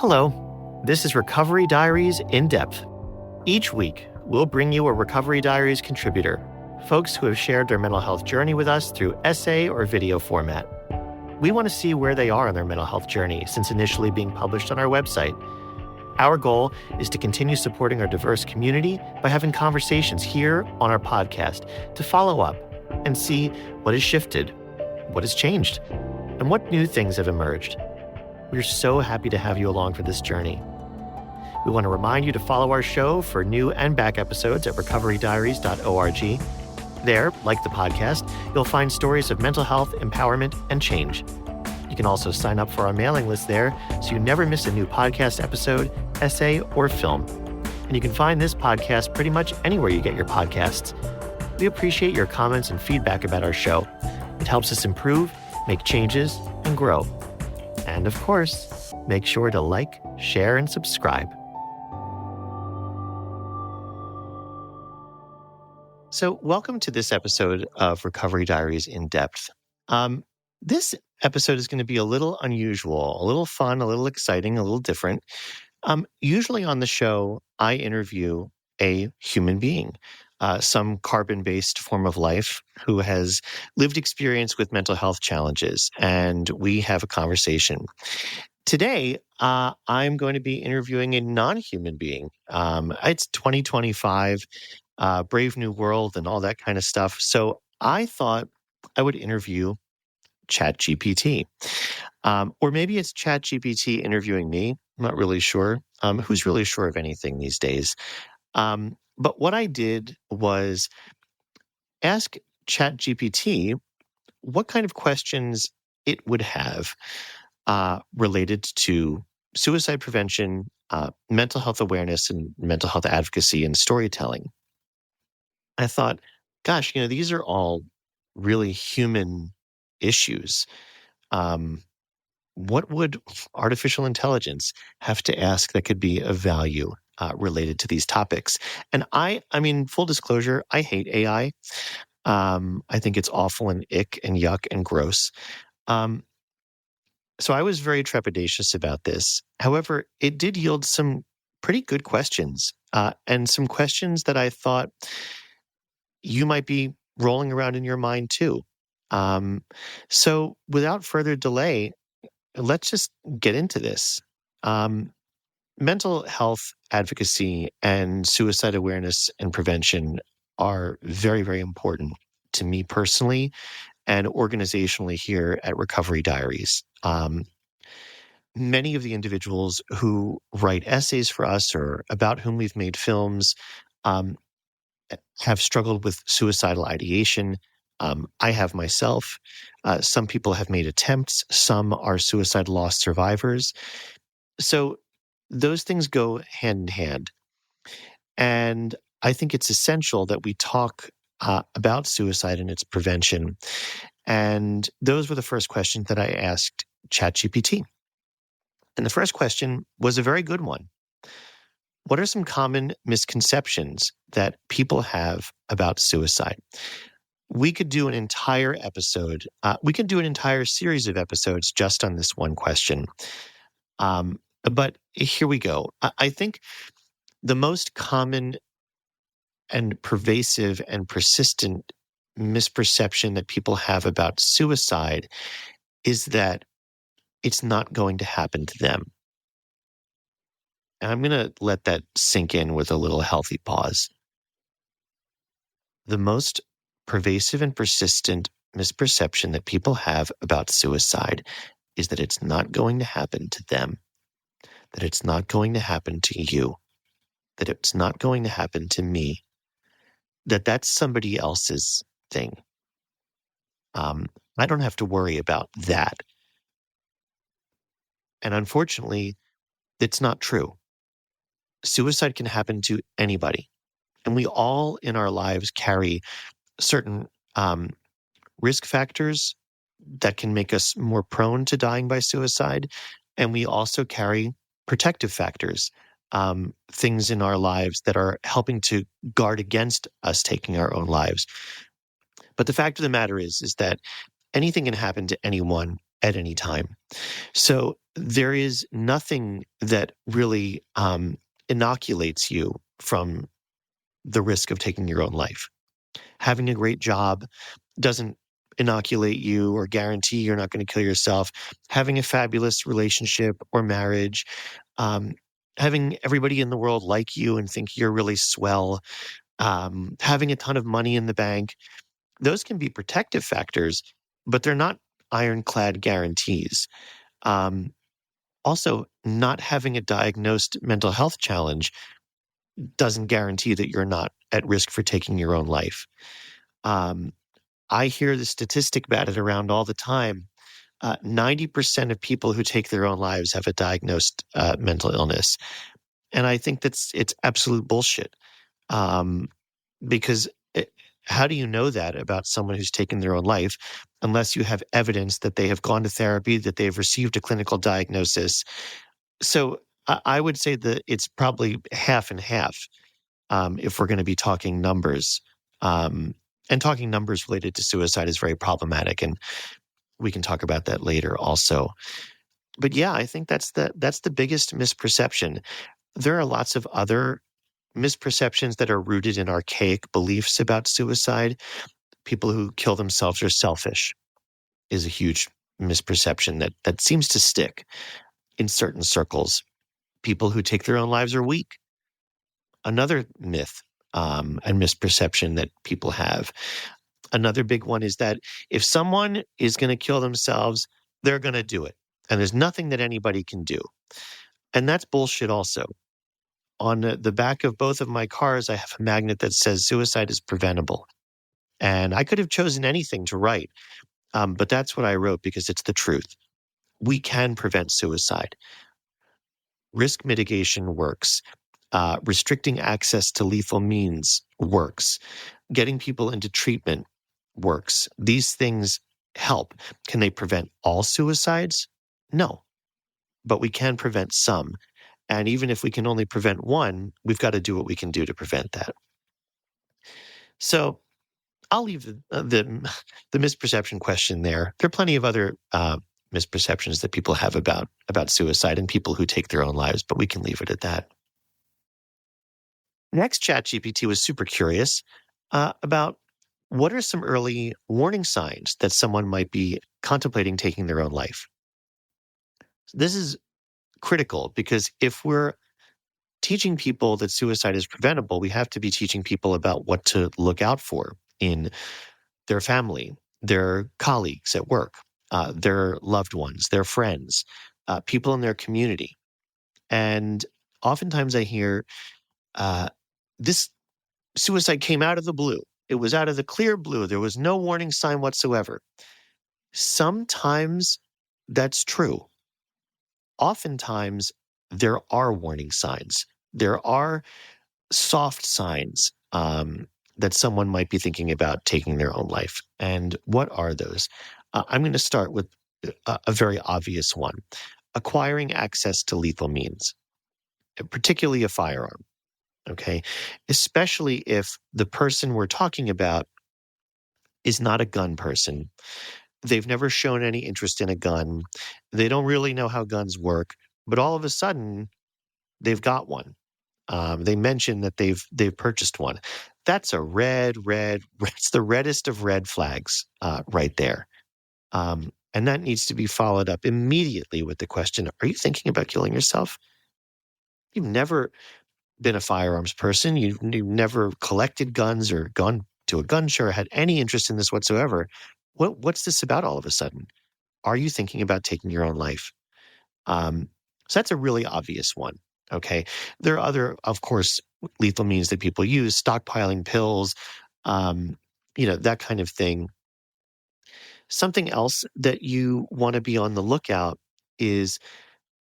Hello, this is Recovery Diaries in Depth. Each week, we'll bring you a Recovery Diaries contributor, folks who have shared their mental health journey with us through essay or video format. We want to see where they are on their mental health journey since initially being published on our website. Our goal is to continue supporting our diverse community by having conversations here on our podcast to follow up and see what has shifted, what has changed, and what new things have emerged. We're so happy to have you along for this journey. We want to remind you to follow our show for new and back episodes at recoverydiaries.org. There, like the podcast, you'll find stories of mental health, empowerment, and change. You can also sign up for our mailing list there so you never miss a new podcast episode, essay, or film. And you can find this podcast pretty much anywhere you get your podcasts. We appreciate your comments and feedback about our show. It helps us improve, make changes, and grow. And of course, make sure to like, share, and subscribe. So welcome to this episode of Recovery Diaries in Depth. This episode is going to be a little unusual, a little fun, a little exciting, a little different. Usually on the show, I interview a human being, some carbon-based form of life who has lived experience with mental health challenges, and we have a conversation. Today, I'm going to be interviewing a non-human being. It's 2025, Brave New World and all that kind of stuff. So I thought I would interview Chat GPT. Or maybe it's Chat GPT interviewing me. I'm not really sure. Who's really sure of anything these days? But what I did was ask Chat GPT what kind of questions it would have related to suicide prevention, mental health awareness, and mental health advocacy and storytelling. I thought, gosh, these are all really human issues. What would artificial intelligence have to ask that could be of value related to these topics? And I mean, full disclosure, I hate AI. I think it's awful and ick and yuck and gross. So I was very trepidatious about this. However, it did yield some pretty good questions, and some questions that I thought you might be rolling around in your mind too. So without further delay, let's just get into this. Mental health advocacy and suicide awareness and prevention are very, very important to me personally and organizationally here at Recovery Diaries. Many of the individuals who write essays for us or about whom we've made films have struggled with suicidal ideation. I have myself. Some people have made attempts. Some are suicide loss survivors. So those things go hand in hand. And I think it's essential that we talk about suicide and its prevention. And those were the first questions that I asked ChatGPT. And the first question was a very good one. What are some common misconceptions that people have about suicide? We could do an entire episode. We could do an entire series of episodes just on this one question. But here we go. I think the most common and pervasive and persistent misperception that people have about suicide is that it's not going to happen to them. And I'm going to let that sink in with a little healthy pause. The most pervasive and persistent misperception that people have about suicide is that it's not going to happen to them, that it's not going to happen to you, that it's not going to happen to me, that that's somebody else's thing. I don't have to worry about that. And unfortunately, it's not true. Suicide can happen to anybody. And we all in our lives carry certain risk factors that can make us more prone to dying by suicide. And we also carry protective factors, things in our lives that are helping to guard against us taking our own lives. But the fact of the matter is that anything can happen to anyone at any time. So there is nothing that really inoculates you from the risk of taking your own life. Having a great job doesn't inoculate you or guarantee you're not going to kill yourself. Having a fabulous relationship or marriage, um, having everybody in the world like you and think you're really swell, having a ton of money in the bank, those can be protective factors, but they're not ironclad guarantees. Um, Also, not having a diagnosed mental health challenge doesn't guarantee that you're not at risk for taking your own life. Um, I hear the statistic batted around all the time. 90% of people who take their own lives have a diagnosed mental illness. And I think it's absolute bullshit. Um, because how do you know that about someone who's taken their own life unless you have evidence that they have gone to therapy, that they've received a clinical diagnosis? So I would say that it's probably half and half, if we're going to be talking numbers. Um, and talking numbers related to suicide is very problematic, and we can talk about that later also. But yeah, I think that's the biggest misperception. There are lots of other misperceptions that are rooted in archaic beliefs about suicide. People who kill themselves are selfish is a huge misperception that seems to stick in certain circles. People who take their own lives are weak. Another myth and misperception that people have. Another big one is that if someone is going to kill themselves, they're going to do it. And there's nothing that anybody can do. And that's bullshit also. On the back of both of my cars, I have a magnet that says suicide is preventable. And I could have chosen anything to write, but that's what I wrote because it's the truth. We can prevent suicide. Risk mitigation works. Restricting access to lethal means works. Getting people into treatment works. These things help. Can they prevent all suicides? No, but we can prevent some. And even if we can only prevent one, we've got to do what we can do to prevent that. So I'll leave the misperception question there. There are plenty of other misperceptions that people have about suicide and people who take their own lives, but we can leave it at that. Next, Chat GPT was super curious about what are some early warning signs that someone might be contemplating taking their own life. This is critical because if we're teaching people that suicide is preventable, we have to be teaching people about what to look out for in their family, their colleagues at work, their loved ones, their friends, people in their community. And oftentimes I hear this suicide came out of the blue. It was out of the clear blue. There was no warning sign whatsoever. Sometimes that's true. Oftentimes, there are warning signs. There are soft signs that someone might be thinking about taking their own life. And what are those? I'm going to start with a very obvious one. Acquiring access to lethal means, particularly a firearm. Okay. Especially if the person we're talking about is not a gun person. They've never shown any interest in a gun. They don't really know how guns work, but all of a sudden they've got one. They mention that they've purchased one. That's a it's the reddest of red flags right there. And that needs to be followed up immediately with the question, are you thinking about killing yourself? You've never been a firearms person. You've never collected guns or gone to a gun show or had any interest in this whatsoever. What's this about all of a sudden? Are you thinking about taking your own life? So that's a really obvious one. Okay. There are other, of course, lethal means that people use, stockpiling pills, that kind of thing. Something else that you want to be on the lookout is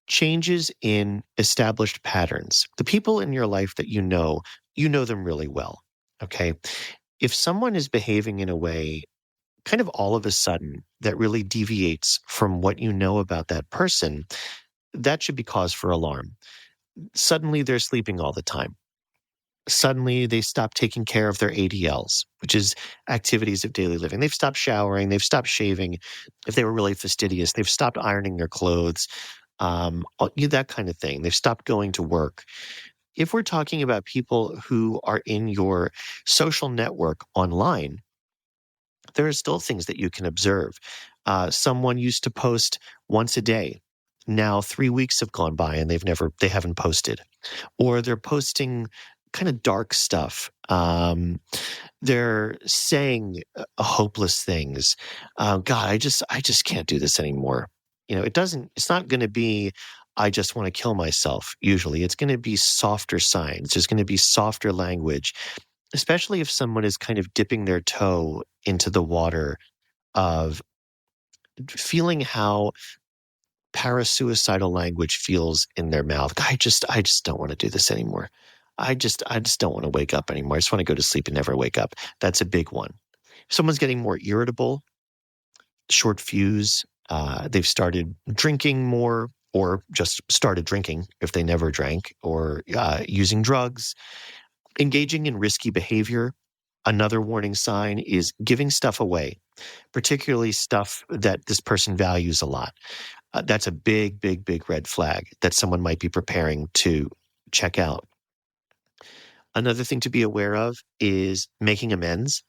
changes in established patterns. The people in your life that you know them really well. Okay. If someone is behaving in a way kind of all of a sudden that really deviates from what you know about that person, that should be cause for alarm. Suddenly they're sleeping all the time. Suddenly they stop taking care of their ADLs, which is activities of daily living. They've stopped showering, they've stopped shaving. If they were really fastidious, they've stopped ironing their clothes, that kind of thing. They've stopped going to work. If we're talking about people who are in your social network online, there are still things that you can observe. Someone used to post once a day. Now 3 weeks have gone by and they haven't posted, or they're posting kind of dark stuff. They're saying hopeless things. God, I just can't do this anymore. It's not going to be, I just want to kill myself. Usually it's going to be softer signs. There's going to be softer language, especially if someone is kind of dipping their toe into the water of feeling how parasuicidal language feels in their mouth. I just don't want to do this anymore. I just don't want to wake up anymore. I just want to go to sleep and never wake up. That's a big one. If someone's getting more irritable, short fuse, they've started drinking more, or just started drinking if they never drank, or using drugs, engaging in risky behavior. Another warning sign is giving stuff away, particularly stuff that this person values a lot. That's a big, big, big red flag that someone might be preparing to check out. Another thing to be aware of is making amends,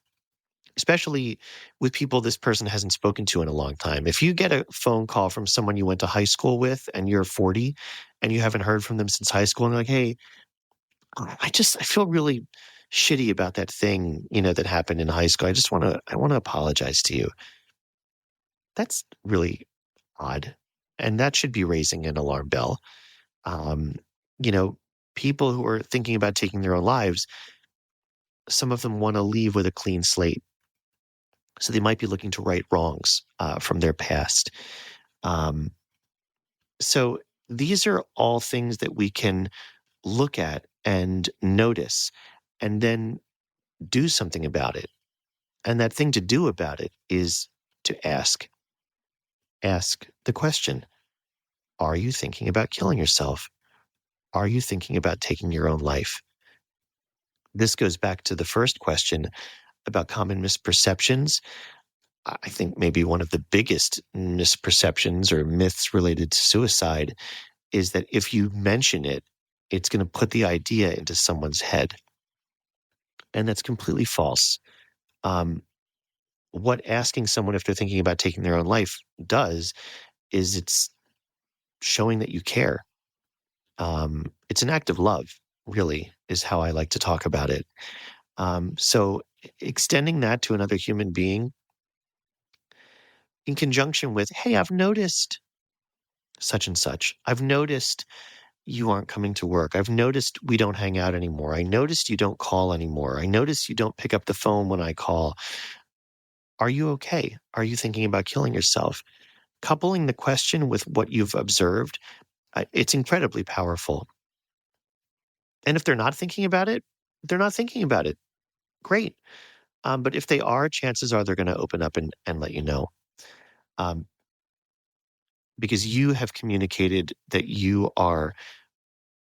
especially with people this person hasn't spoken to in a long time. If you get a phone call from someone you went to high school with and you're 40 and you haven't heard from them since high school, and they're like, hey, I feel really shitty about that thing, that happened in high school. I want to apologize to you. That's really odd. And that should be raising an alarm bell. Um, you know, People who are thinking about taking their own lives, some of them want to leave with a clean slate. So they might be looking to right wrongs from their past. Um, so these are all things that we can look at and notice and then do something about it. And that thing to do about it is to ask the question, are you thinking about killing yourself? Are you thinking about taking your own life? This goes back to the first question about common misperceptions. I think maybe one of the biggest misperceptions or myths related to suicide is that if you mention it, it's going to put the idea into someone's head. And that's completely false. Um, what asking someone if they're thinking about taking their own life does is it's showing that you care. It's an act of love, really, is how I like to talk about it. So extending that to another human being in conjunction with, hey, I've noticed such and such. I've noticed you aren't coming to work. I've noticed we don't hang out anymore. I noticed you don't call anymore. I noticed you don't pick up the phone when I call. Are you okay? Are you thinking about killing yourself? Coupling the question with what you've observed, it's incredibly powerful. And if they're not thinking about it, they're not thinking about it. Great. But if they are, chances are they're going to open up and let you know. Um, because you have communicated that you are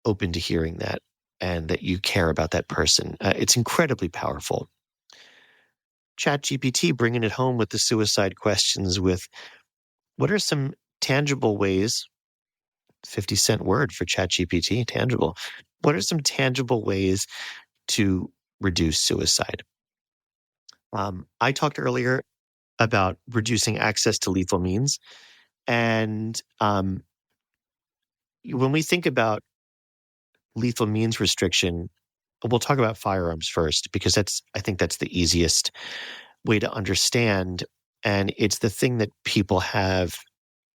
open to hearing that and that you care about that person. It's incredibly powerful. Chat GPT bringing it home with the suicide questions with what are some tangible ways, 50-cent word for Chat GPT, tangible. What are some tangible ways to reduce suicide? I talked earlier about reducing access to lethal means. And when we think about lethal means restriction, we'll talk about firearms first, because I think that's the easiest way to understand. And it's the thing that people have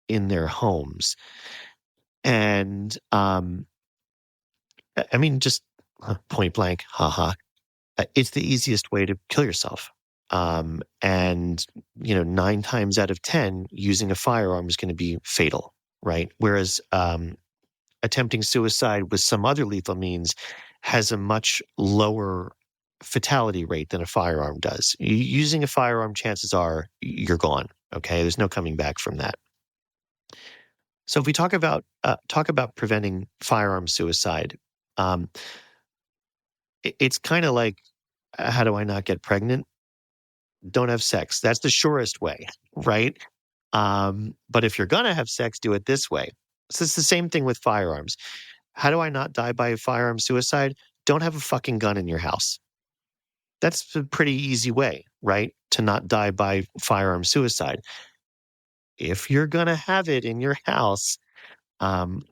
in their homes. And just point blank, haha. It's the easiest way to kill yourself. And 9 times out of 10, using a firearm is going to be fatal, right? Whereas attempting suicide with some other lethal means has a much lower fatality rate than a firearm does. Using a firearm, chances are you're gone. Okay, there's no coming back from that. So if we talk about preventing firearm suicide, It's kind of like, how do I not get pregnant? Don't have sex. That's the surest way, right? But if you're going to have sex, do it this way. So it's the same thing with firearms. How do I not die by firearm suicide? Don't have a fucking gun in your house. That's a pretty easy way, right? To not die by firearm suicide. If you're going to have it in your house,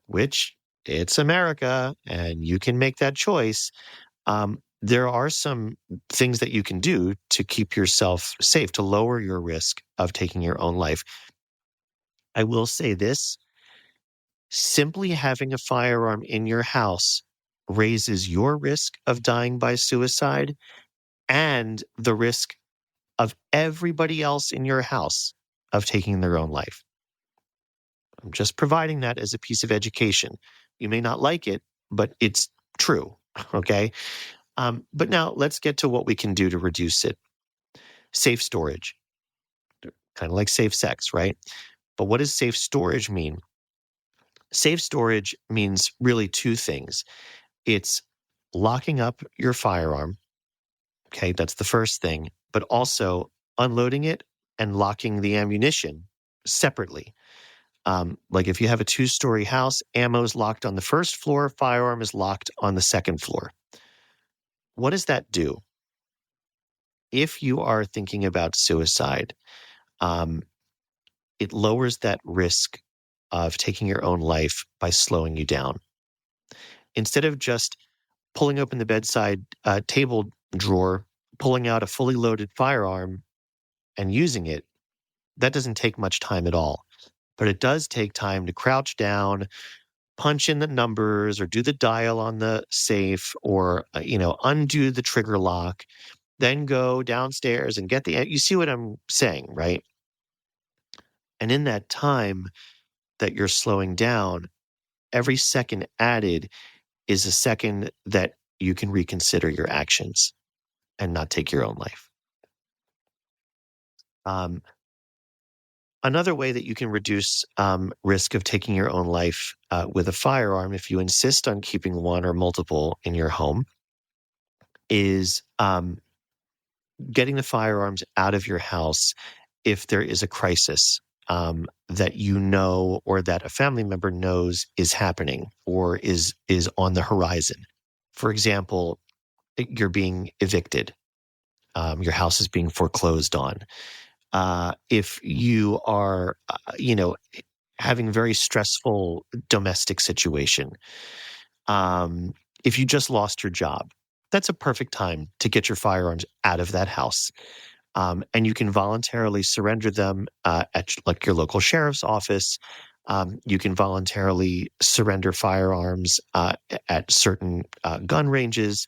which it's America and you can make that choice, there are some things that you can do to keep yourself safe, to lower your risk of taking your own life. I will say this, simply having a firearm in your house raises your risk of dying by suicide and the risk of everybody else in your house of taking their own life. I'm just providing that as a piece of education. You may not like it, but it's true. Okay. But now let's get to what we can do to reduce it. Safe storage, kind of like safe sex, right? But what does safe storage mean? Safe storage means really two things. It's locking up your firearm. Okay, that's the first thing, but also unloading it and locking the ammunition separately. Like if you have a 2-story house, ammo is locked on the first floor, firearm is locked on the second floor. What does that do? If you are thinking about suicide, um, it lowers that risk of taking your own life by slowing you down. Instead of just pulling open the bedside table drawer, pulling out a fully loaded firearm and using it, that doesn't take much time at all. But it does take time to crouch down, punch in the numbers or do the dial on the safe or, undo the trigger lock, then go downstairs and you see what I'm saying, right? And in that time that you're slowing down, every second added is a second that you can reconsider your actions and not take your own life. Um, Another way that you can reduce risk of taking your own life with a firearm, if you insist on keeping one or multiple in your home, is getting the firearms out of your house if there is a crisis that you know or that a family member knows is happening or is on the horizon. For example, you're being evicted. Your house is being foreclosed on. If you are, having a very stressful domestic situation, if you just lost your job, that's a perfect time to get your firearms out of that house. And you can voluntarily surrender them at like your local sheriff's office. You can voluntarily surrender firearms at certain gun ranges.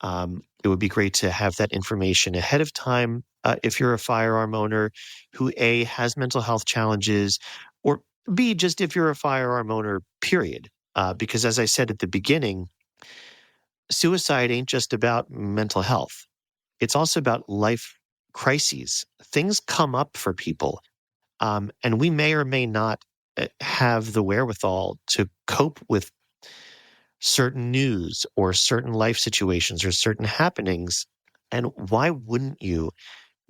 It would be great to have that information ahead of time if you're a firearm owner who A, has mental health challenges, or B, just if you're a firearm owner, period. Because as I said at the beginning, suicide ain't just about mental health. It's also about life crises. Things come up for people, and we may or may not have the wherewithal to cope with certain news or certain life situations or certain happenings. And why wouldn't you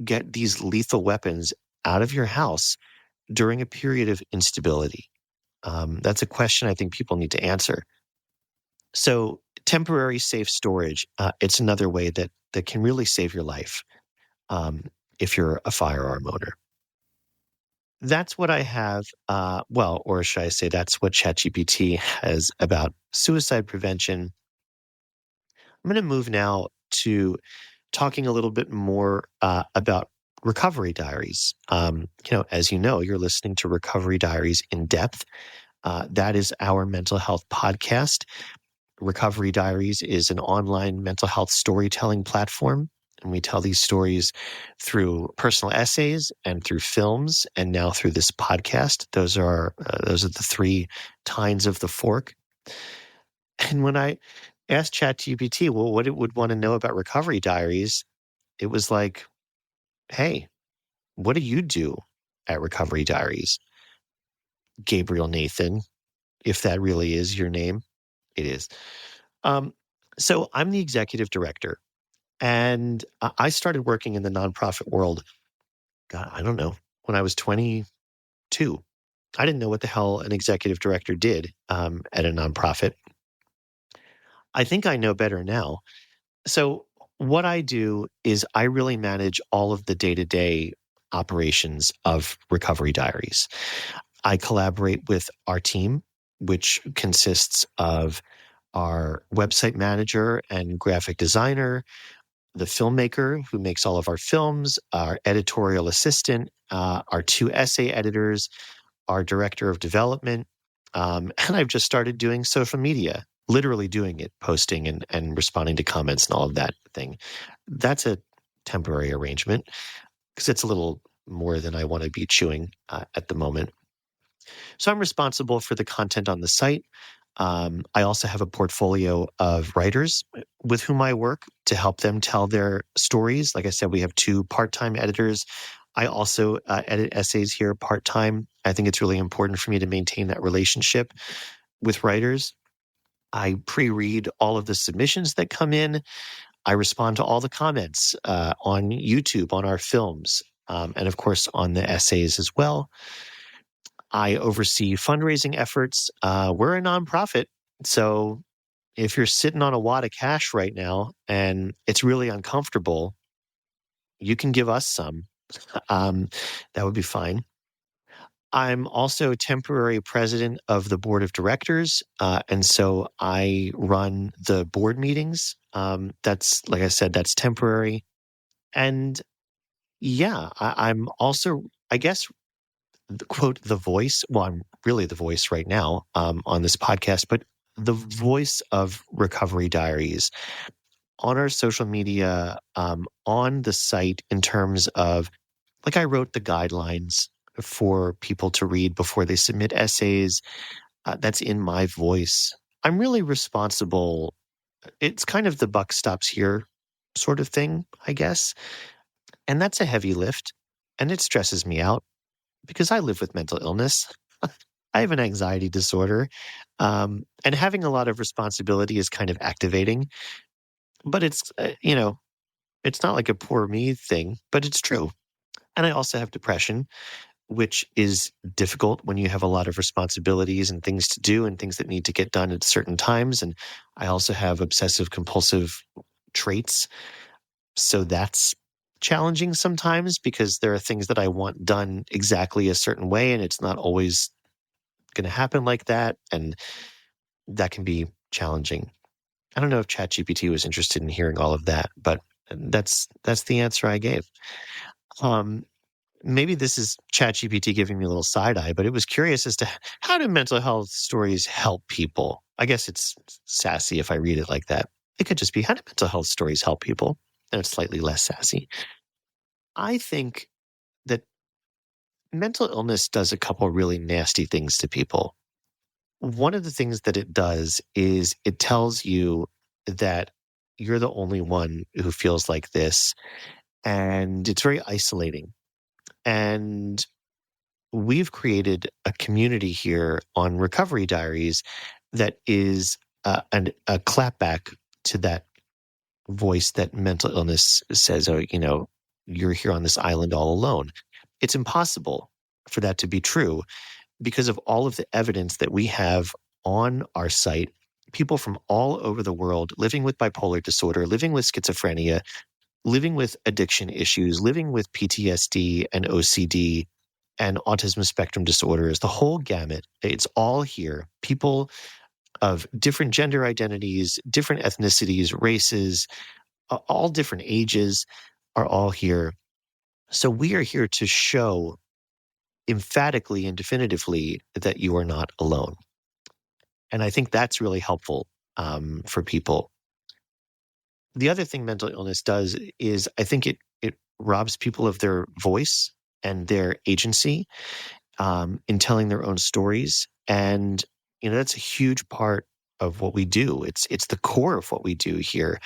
get these lethal weapons out of your house during a period of instability? That's a question I think people need to answer. So temporary safe storage, it's another way that can really save your life if you're a firearm owner. That's what I have. Or should I say that's what Chat GPT has about suicide prevention. I'm going to move now to talking a little bit more about Recovery Diaries. As you know, you're listening to Recovery Diaries in Depth. That is our mental health podcast. Recovery Diaries is an online mental health storytelling platform. And we tell these stories through personal essays and through films and now through this podcast. Those are the three tines of the fork. And when I asked ChatGPT, well, what it would want to know about Recovery Diaries, it was like, hey, what do you do at Recovery Diaries? Gabriel Nathan, if that really is your name, it is. Um, So I'm the executive director, and I started working in the nonprofit world, God, I don't know, when I was 22. I didn't know what the hell an executive director did at a nonprofit. I think I know better now. So what I do is I really manage all of the day-to-day operations of Recovery Diaries. I collaborate with our team, which consists of our website manager and graphic designer, the filmmaker who makes all of our films, our editorial assistant, our two essay editors, our director of development. And I've just started doing social media, literally doing it, posting and responding to comments and all of that thing. That's a temporary arrangement because it's a little more than I want to be chewing at the moment. So I'm responsible for the content on the site. I also have a portfolio of writers with whom I work to help them tell their stories. Like I said, we have two part-time editors. I also edit essays here part-time. I think it's really important for me to maintain that relationship with writers. I pre-read all of the submissions that come in. I respond to all the comments on YouTube, on our films, and of course on the essays as well. I oversee fundraising efforts. We're a nonprofit, so if you're sitting on a wad of cash right now and it's really uncomfortable, you can give us some. That would be fine. I'm also temporary president of the board of directors, and so I run the board meetings. That's, like I said, that's temporary. And yeah, I'm also, I guess, quote, the voice. Well, I'm really the voice right now on this podcast, but the voice of Recovery Diaries on our social media, on the site in terms of, like, I wrote the guidelines for people to read before they submit essays. That's in my voice. I'm really responsible. It's kind of the buck stops here sort of thing, I guess. And that's a heavy lift. And it stresses me out because I live with mental illness. I have an anxiety disorder. And having a lot of responsibility is kind of activating. But it's, it's not like a poor me thing, but it's true. And I also have depression, which is difficult when you have a lot of responsibilities and things to do and things that need to get done at certain times. And I also have obsessive compulsive traits. So that's challenging sometimes because there are things that I want done exactly a certain way, and it's not always going to happen like that. And that can be challenging. I don't know if Chat GPT was interested in hearing all of that, but that's the answer I gave. Maybe this is Chat GPT giving me a little side eye, but it was curious as to how do mental health stories help people? I guess it's sassy if I read it like that. It could just be, how do mental health stories help people? And it's slightly less sassy. I think that mental illness does a couple really nasty things to people. One of the things that it does is it tells you that you're the only one who feels like this, and it's very isolating. And we've created a community here on Recovery Diaries that is a clapback to that voice that mental illness says, oh, you're here on this island all alone. It's impossible for that to be true because of all of the evidence that we have on our site. People from all over the world living with bipolar disorder, living with schizophrenia, living with addiction issues, living with PTSD and OCD and autism spectrum disorders, the whole gamut. It's all here. People of different gender identities, different ethnicities, races, all different ages are all here. So we are here to show emphatically and definitively that you are not alone. And I think that's really helpful for people. The other thing mental illness does is I think it robs people of their voice and their agency in telling their own stories. And, that's a huge part of what we do. It's the core of what we do here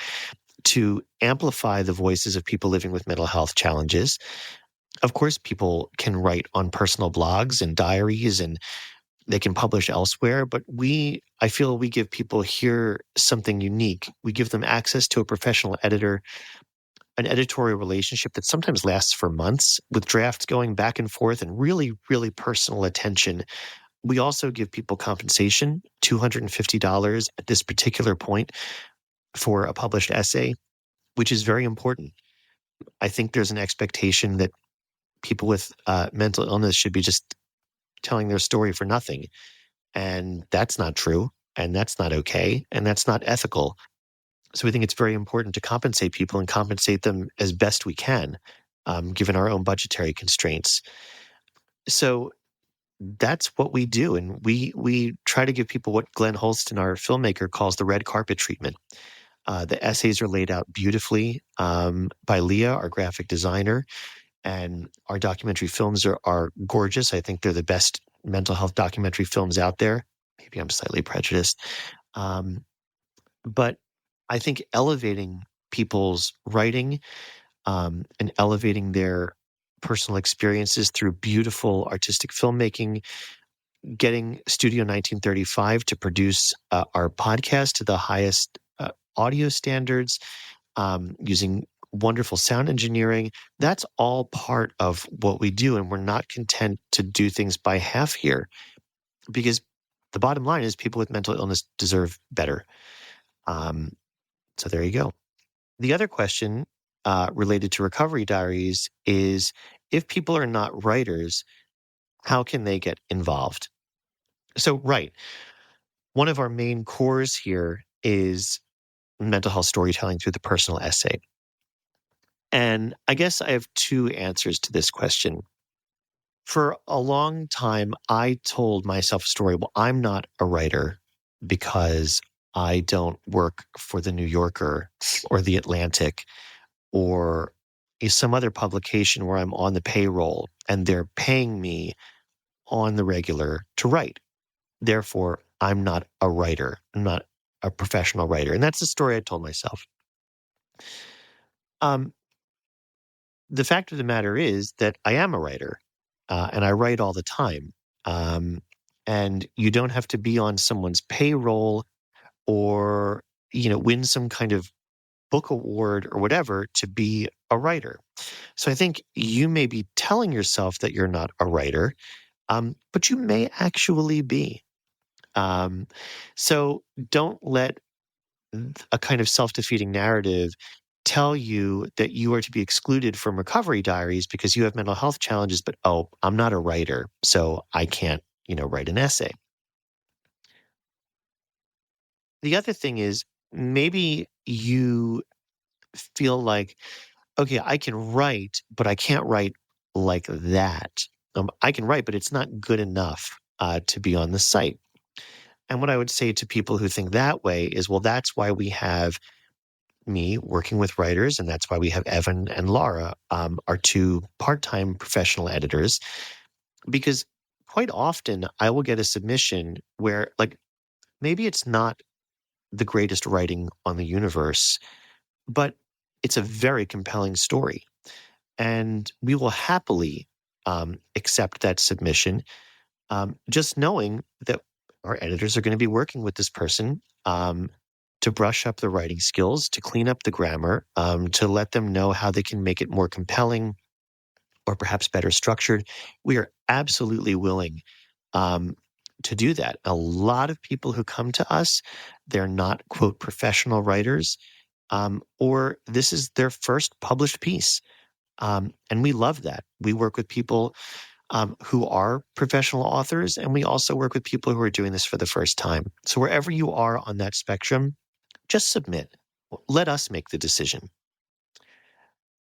to amplify the voices of people living with mental health challenges. Of course, people can write on personal blogs and diaries and they can publish elsewhere, but I feel we give people here something unique. We give them access to a professional editor, an editorial relationship that sometimes lasts for months with drafts going back and forth and really, really personal attention. We also give people compensation, $250 at this particular point for a published essay, which is very important. I think there's an expectation that people with mental illness should be just telling their story for nothing. And that's not true. And that's not okay. And that's not ethical. So we think it's very important to compensate people and compensate them as best we can, given our own budgetary constraints. So that's what we do. And we try to give people what Glenn Holston, our filmmaker, calls the red carpet treatment. The essays are laid out beautifully by Leah, our graphic designer, and our documentary films are gorgeous. I think they're the best mental health documentary films out there. Maybe I'm slightly prejudiced. But I think elevating people's writing and elevating their personal experiences through beautiful artistic filmmaking, getting Studio 1935 to produce our podcast to the highest audio standards, using wonderful sound engineering. That's all part of what we do. And we're not content to do things by half here, because the bottom line is people with mental illness deserve better. So there you go. The other question related to Recovery Diaries is, if people are not writers, how can they get involved? So, right. One of our main cores here is mental health storytelling through the personal essay. And I guess I have two answers to this question. For a long time, I told myself a story. Well, I'm not a writer because I don't work for the New Yorker or the Atlantic or some other publication where I'm on the payroll and they're paying me on the regular to write. Therefore, I'm not a writer. I'm not a professional writer. And that's the story I told myself. The fact of the matter is that I am a writer, and I write all the time. And you don't have to be on someone's payroll or, win some kind of book award or whatever to be a writer. So I think you may be telling yourself that you're not a writer, but you may actually be. So don't let a kind of self-defeating narrative tell you that you are to be excluded from Recovery Diaries because you have mental health challenges, but, oh, I'm not a writer, so I can't, write an essay. The other thing is, maybe you feel like, okay, I can write, but I can't write like that. I can write, but it's not good enough to be on the site. And what I would say to people who think that way is, well, that's why we have me working with writers, and that's why we have Evan and Laura, our two part-time professional editors, because quite often I will get a submission where, like, maybe it's not the greatest writing on the universe, but it's a very compelling story. And we will happily accept that submission, just knowing that our editors are going to be working with this person to brush up the writing skills, to clean up the grammar, to let them know how they can make it more compelling or perhaps better structured. We are absolutely willing to do that. A lot of people who come to us, they're not, quote, professional writers, or this is their first published piece. And we love that. We work with people who are professional authors, and we also work with people who are doing this for the first time. So wherever you are on that spectrum, just submit. Let us make the decision.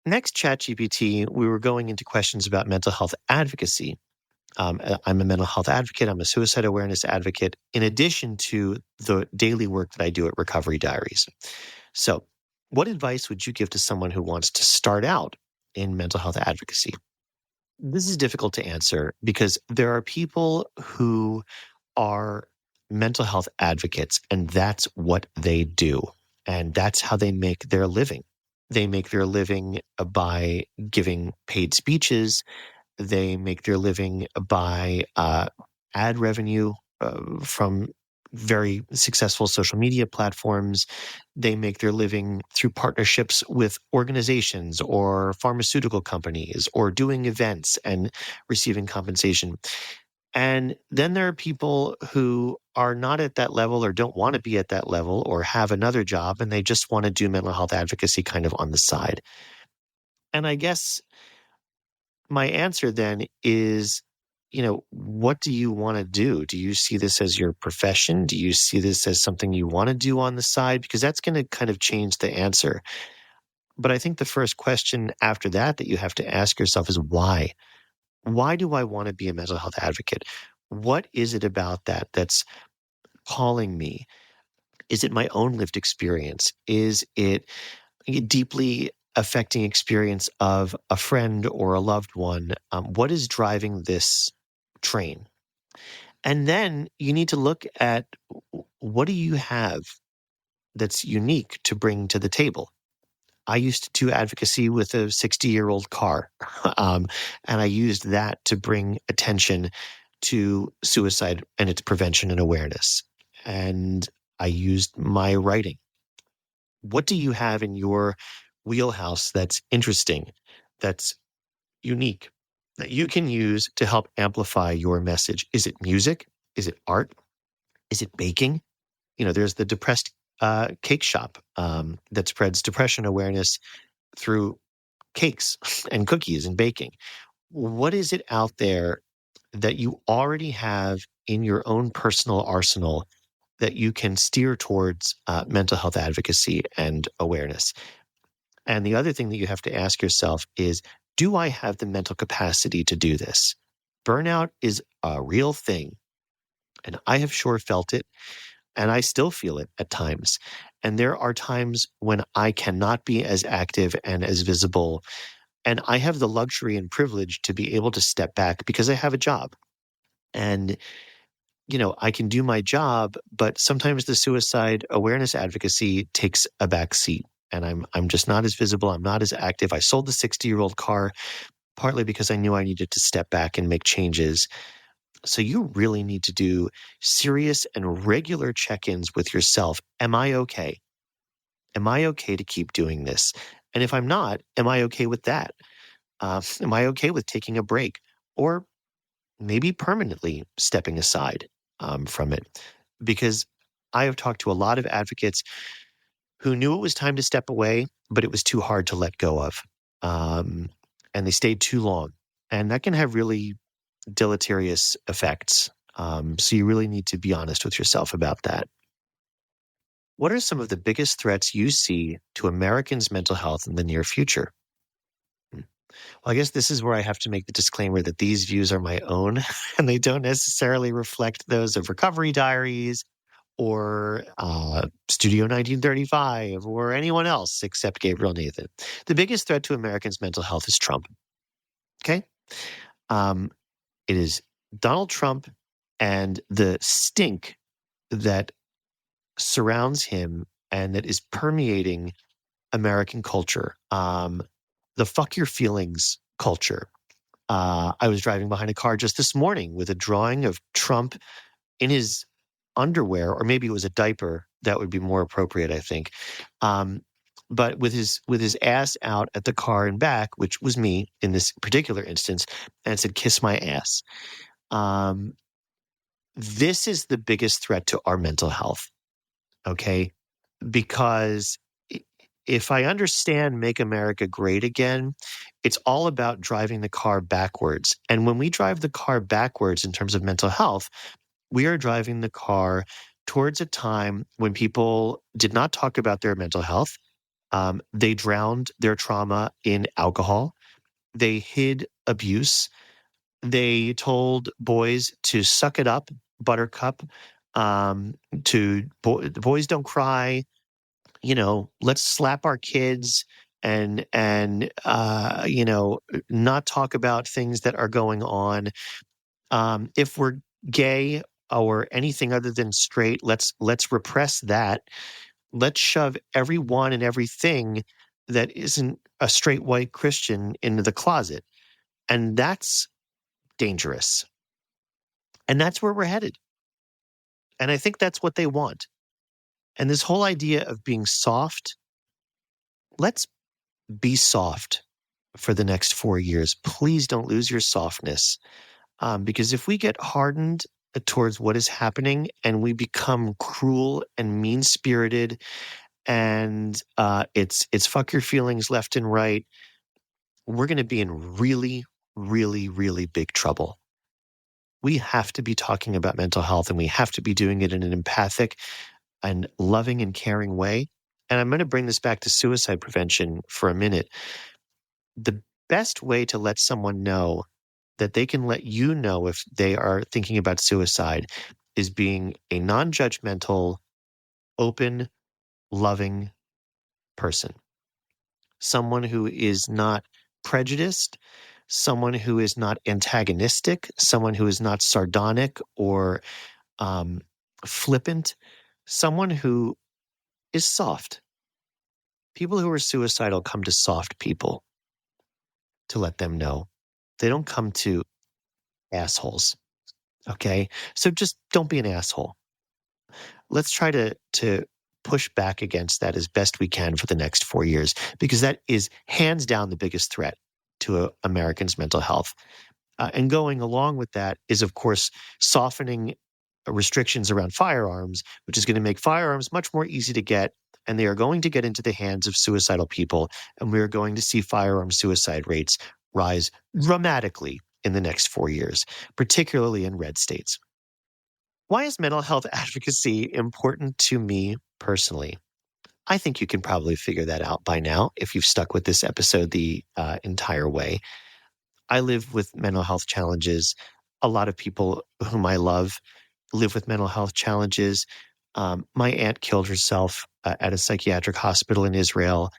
Next, Chat GPT, we were going into questions about mental health advocacy. I'm a mental health advocate. I'm a suicide awareness advocate, in addition to the daily work that I do at Recovery Diaries. So what advice would you give to someone who wants to start out in mental health advocacy? This is difficult to answer because there are people who are mental health advocates, and that's what they do. And that's how they make their living. They make their living by giving paid speeches. They make their living by ad revenue from very successful social media platforms. They make their living through partnerships with organizations or pharmaceutical companies or doing events and receiving compensation. And then there are people who are not at that level or don't want to be at that level or have another job and they just want to do mental health advocacy kind of on the side. And I guess my answer then is, what do you want to do? Do you see this as your profession? Do you see this as something you want to do on the side? Because that's going to kind of change the answer. But I think the first question after that you have to ask yourself is why? Why do I want to be a mental health advocate? What is it about that that's calling me? Is it my own lived experience? Is it a deeply affecting experience of a friend or a loved one? What is driving this train? And then you need to look at what do you have that's unique to bring to the table? I used to do advocacy with a 60-year-old car, and I used that to bring attention to suicide and its prevention and awareness. And I used my writing. What do you have in your wheelhouse that's interesting, that's unique, that you can use to help amplify your message? Is it music? Is it art? Is it baking? There's the depressed cake shop that spreads depression awareness through cakes and cookies and baking. What is it out there that you already have in your own personal arsenal that you can steer towards mental health advocacy and awareness? And the other thing that you have to ask yourself is, do I have the mental capacity to do this? Burnout is a real thing, and I have sure felt it, and I still feel it at times. And there are times when I cannot be as active and as visible. And I have the luxury and privilege to be able to step back because I have a job. And, I can do my job, but sometimes the suicide awareness advocacy takes a back seat. And I'm just not as visible. I'm not as active. I sold the 60-year-old car partly because I knew I needed to step back and make changes. So you really need to do serious and regular check-ins with yourself. Am I okay? Am I okay to keep doing this? And if I'm not, am I okay with that? Am I okay with taking a break or maybe permanently stepping aside from it? Because I have talked to a lot of advocates who knew it was time to step away, but it was too hard to let go of. Um, and they stayed too long. And that can have really deleterious effects. So you really need to be honest with yourself about that. What are some of the biggest threats you see to Americans' mental health in the near future? Well, I guess this is where I have to make the disclaimer that these views are my own and they don't necessarily reflect those of Recovery Diaries or Studio 1935 or anyone else except Gabriel Nathan. The biggest threat to Americans' mental health is Trump. Okay? It is Donald Trump and the stink that surrounds him and that is permeating American culture. The fuck your feelings culture. I was driving behind a car just this morning with a drawing of Trump in his underwear, or maybe it was a diaper. That would be more appropriate, I think. But with his ass out at the car and back, which was me in this particular instance, and it said "kiss my ass." This is the biggest threat to our mental health. Okay, because if I understand Make America Great Again, it's all about driving the car backwards. And when we drive the car backwards in terms of mental health, we are driving the car towards a time when people did not talk about their mental health. They drowned their trauma in alcohol. They hid abuse. They told boys to suck it up, buttercup, boys don't cry, let's slap our kids and not talk about things that are going on. If we're gay or anything other than straight, let's repress that. Let's shove everyone and everything that isn't a straight white Christian into the closet. And that's dangerous. And that's where we're headed. And I think that's what they want. And this whole idea of being soft, let's be soft for the next 4 years. Please don't lose your softness. Because if we get hardened towards what is happening and we become cruel and mean-spirited and it's fuck your feelings left and right, we're going to be in really, really, really big trouble. We have to be talking about mental health, and we have to be doing it in an empathic and loving and caring way. And I'm going to bring this back to suicide prevention for a minute. The best way to let someone know that they can let you know if they are thinking about suicide is being a non-judgmental, open, loving person. Someone who is not prejudiced, someone who is not antagonistic, someone who is not sardonic or flippant, someone who is soft. People who are suicidal come to soft people to let them know. They don't come to assholes. Okay? So just don't be an asshole. Let's try to push back against that as best we can for the next 4 years, because that is hands down the biggest threat to Americans' mental health. And going along with that is, of course, softening restrictions around firearms, which is going to make firearms much more easy to get, and they are going to get into the hands of suicidal people, and we are going to see firearm suicide rates rise dramatically in the next 4 years, particularly in red states. Why is mental health advocacy important to me personally? I think you can probably figure that out by now if you've stuck with this episode the entire way. I live with mental health challenges. A lot of people whom I love live with mental health challenges. My aunt killed herself at a psychiatric hospital in Israel.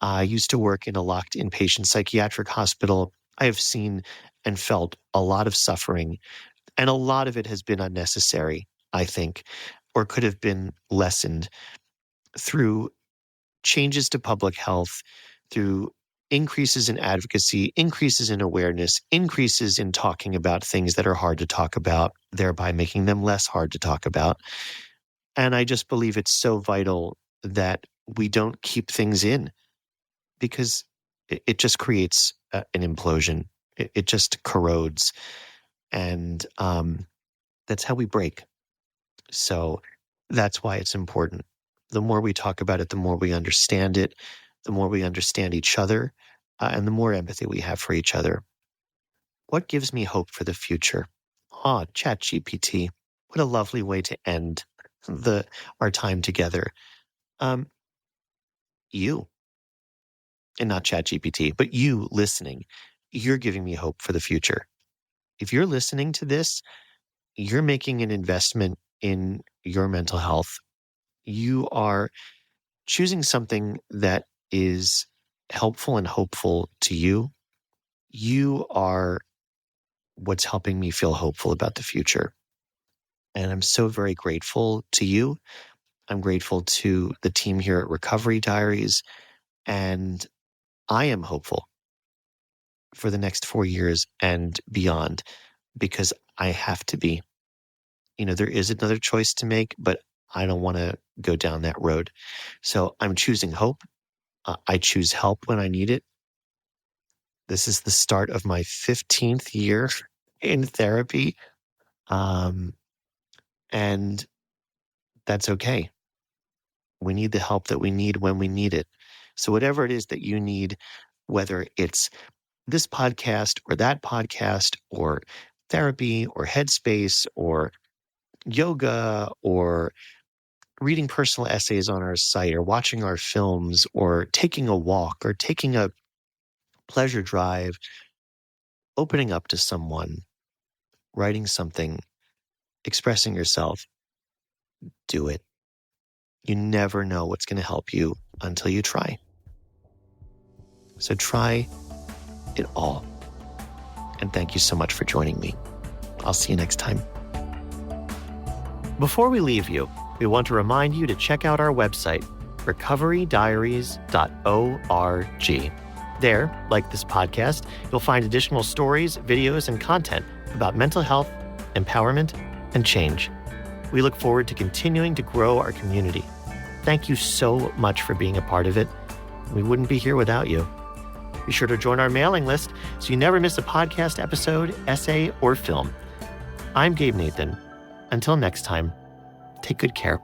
I used to work in a locked inpatient psychiatric hospital. I have seen and felt a lot of suffering, and a lot of it has been unnecessary, I think, or could have been lessened through changes to public health, through increases in advocacy, increases in awareness, increases in talking about things that are hard to talk about, thereby making them less hard to talk about. And I just believe it's so vital that we don't keep things in, because it just creates an implosion. It just corrodes. And that's how we break. So that's why it's important. The more we talk about it, the more we understand it, the more we understand each other, and the more empathy we have for each other. What gives me hope for the future? Chat GPT. What a lovely way to end our time together. You, and not Chat GPT, but you listening, you're giving me hope for the future. If you're listening to this, you're making an investment in your mental health. You are choosing something that is helpful and hopeful to you. You are what's helping me feel hopeful about the future. And I'm so very grateful to you. I'm grateful to the team here at Recovery Diaries. And I am hopeful for the next 4 years and beyond, because I have to be. There is another choice to make, but I don't want to go down that road. So I'm choosing hope. I choose help when I need it. This is the start of my 15th year in therapy. And that's okay. We need the help that we need when we need it. So whatever it is that you need, whether it's this podcast or that podcast or therapy or headspace or yoga or reading personal essays on our site or watching our films or taking a walk or taking a pleasure drive, opening up to someone, writing something, expressing yourself, do it. You never know what's going to help you until you try. So try it all. And thank you so much for joining me. I'll see you next time. Before we leave you, we want to remind you to check out our website, recoverydiaries.org. There, like this podcast, you'll find additional stories, videos, and content about mental health, empowerment, and change. We look forward to continuing to grow our community. Thank you so much for being a part of it. We wouldn't be here without you. Be sure to join our mailing list so you never miss a podcast episode, essay, or film. I'm Gabe Nathan. Until next time, take good care.